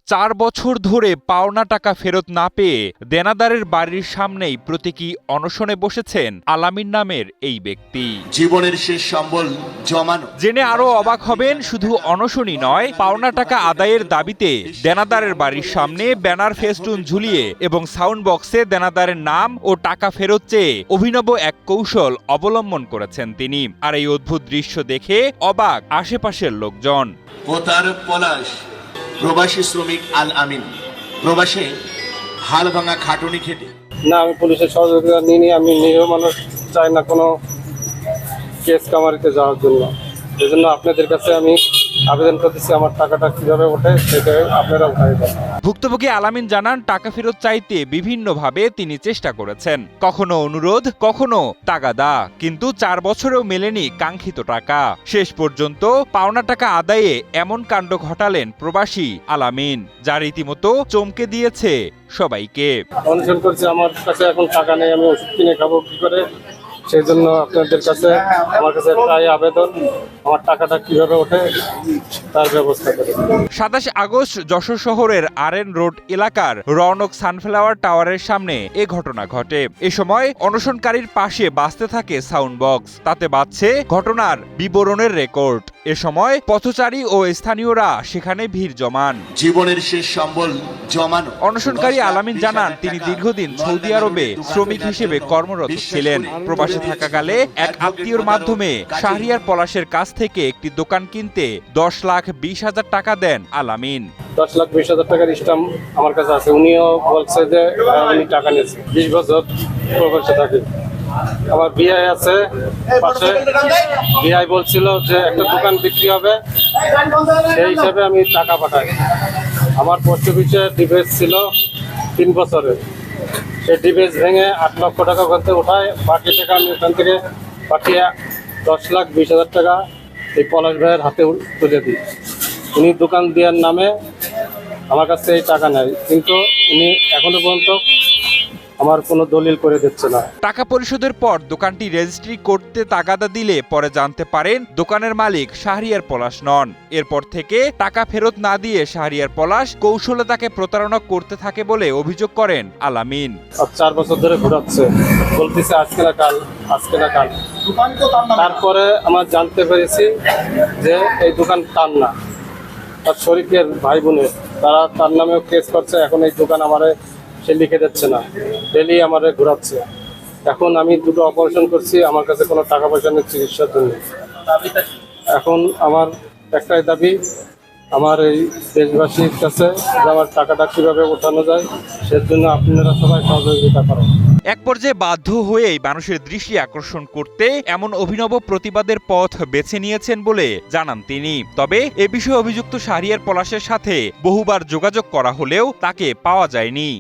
4 বছর ধরে পাওনা টাকা ফেরত না পেয়ে দেনাদারের বাড়ির সামনেই প্রতীকী অনশনে বসেছেন আলামিন নামের এই ব্যক্তি। জীবনের শেষ সম্বল জমানো জেনে আরো অবাক হবেন, শুধু অনশনই নয়, পাওনা টাকা আদায়ের দাবিতে দেনাদারের বাড়ির সামনে ব্যানার ফেস্টুন ঝুলিয়ে এবং সাউন্ড বক্সে দেনাদারের নাম ও টাকা ফেরত চেয়ে অভিনব এক কৌশল অবলম্বন করেছেন তিনি। আর এই অদ্ভুত দৃশ্য দেখে অবাক আশেপাশের লোকজন। পোতার পলাশ প্রবাসী শ্রমিক আল আমিন প্রবাসে হাল ভাঙা খাটুনি খেটে। না, আমি পুলিশের সহযোগিতা নিইনি। আমি নিরীহ মানুষ, চাই না কোনো কেস কামারিতে যাওয়ার জন্য। এই জন্য আপনাদের কাছে আমি আবেদন করতেছি, আমার টাকাটা কিভাবে ওঠে সেটা আপনারা উঠাই দেন। ভুক্তভোগী আলামিন জানান, টাকা ফেরত চাইতে বিভিন্নভাবে তিনি চেষ্টা করেছেন, কখনো অনুরোধ, কখনো তাগাদা, কিন্তু 4 বছরেও মেলেনি কাঙ্ক্ষিত টাকা। শেষ পর্যন্ত পাওনা টাকা আদায়ে এমন কাণ্ড ঘটালেন প্রবাসী আলামিন, যা রীতিমতো চমকে দিয়েছে সবাইকে। অনশন করছি, আমার কাছে এখন টাকা নেই, আমি ওষুধ কিনে খাবো কি করে? সেই জন্য আপনাদের কাছে আমার কাছে একটাই আবেদন, আমার টাকাটা কিভাবে ওঠে তার ব্যবস্থা করে। 27 আগস্ট যশোর শহরের আরএন রোড এলাকার রৌনক সানফ্লাওয়ার টাওয়ারের সামনে এ ঘটনা ঘটে। এ সময় অনশনকারীর পাশে বাজতে থাকে সাউন্ড বক্স, তাতে বাজছে ঘটনার বিবরণের রেকর্ড। এ সময় পথচারী ও স্থানীয়রা সেখানে ভিড় জমান। জীবনের শেষ সম্বল জমানো অনশনকারী আলামিন জানান, তিনি দীর্ঘদিন সৌদি আরবে শ্রমিক হিসেবে কর্মরত ছিলেন। প্রবাসে থাকাকালে এক আত্মীয়র মাধ্যমে শাহরিয়ার পলাশের কাছ থেকে একটি দোকান কিনতে 10,20,000 টাকা দেন আলামিন। 10,20,000 টাকার স্ট্যাম্প আমার কাছে আছে। উনিও বলছে যে উনি টাকা নিয়েছে। 20 বছর প্রবাসে থাকি। আমার বিআই আছে পাশে, বিআই বলছিল যে একটা দোকান বিক্রি হবে, সেই হিসাবে আমি টাকা পাঠাই। আমার পোস্ট অফিসে ডিভেস ছিল 3 বছরের, সেই ডিভেস ভেঙে 8 লক্ষ টাকা করতে ওঠায়, বাকি টাকা আমি ওখান থেকে পাঠিয়ে 10,20,000 টাকা এই পলাশ ভাইয়ের হাতে তুলে দিই। উনি দোকান দেওয়ার নামে আমার কাছে এই টাকা নেয়, কিন্তু উনি এখনো পর্যন্ত আমার কোনো দলিল করে দিচ্ছে না। টাকা পরিশোধের পর দোকানটি রেজিস্ট্রি করতে তাগাদা দিলে পরে জানতে পারেন দোকানের মালিক শাহরিয়ার পলাশ নন। এরপর থেকে টাকা ফেরত না দিয়ে শাহরিয়ার পলাশ কৌশলে তাকে প্রতারণা করতে থাকে বলে অভিযোগ করেন আলামিন। 4 বছর ধরে ঘোরাচ্ছে, বলতেছে আজকে না কাল, আজকে না কাল। তারপরে আমার জানতে পেরেছি যে এই দোকান তার না, তার শরীকের ভাই বোনের, তারা তার নামেও কেস করছে। এখন এই দোকান আমারে সে লিখে দিচ্ছে না, ডেলি আমারে ঘোরাচ্ছে। এখন আমি 2টো অপারেশন করছি, আমার কাছে কোনো টাকা পয়সা নেই চিকিৎসার জন্য। এখন আমার একটাই দাবি, আমার এই দেশবাসীর কাছে যে আমার টাকাটা কীভাবে ওঠানো যায়, সেজন্য আপনারা সবাই সহযোগিতা করেন। এক পর্যায়ে বাধ্য হয়েই মানুষের দৃষ্টি আকর্ষণ করতে এমন অভিনব প্রতিবাদের পথ বেছে নিয়েছেন বলে জানান তিনি। তবে এ বিষয়ে অভিযুক্ত শাহরিয়ার পলাশের সাথে বহুবার যোগাযোগ করা হলেও তাকে পাওয়া যায়নি।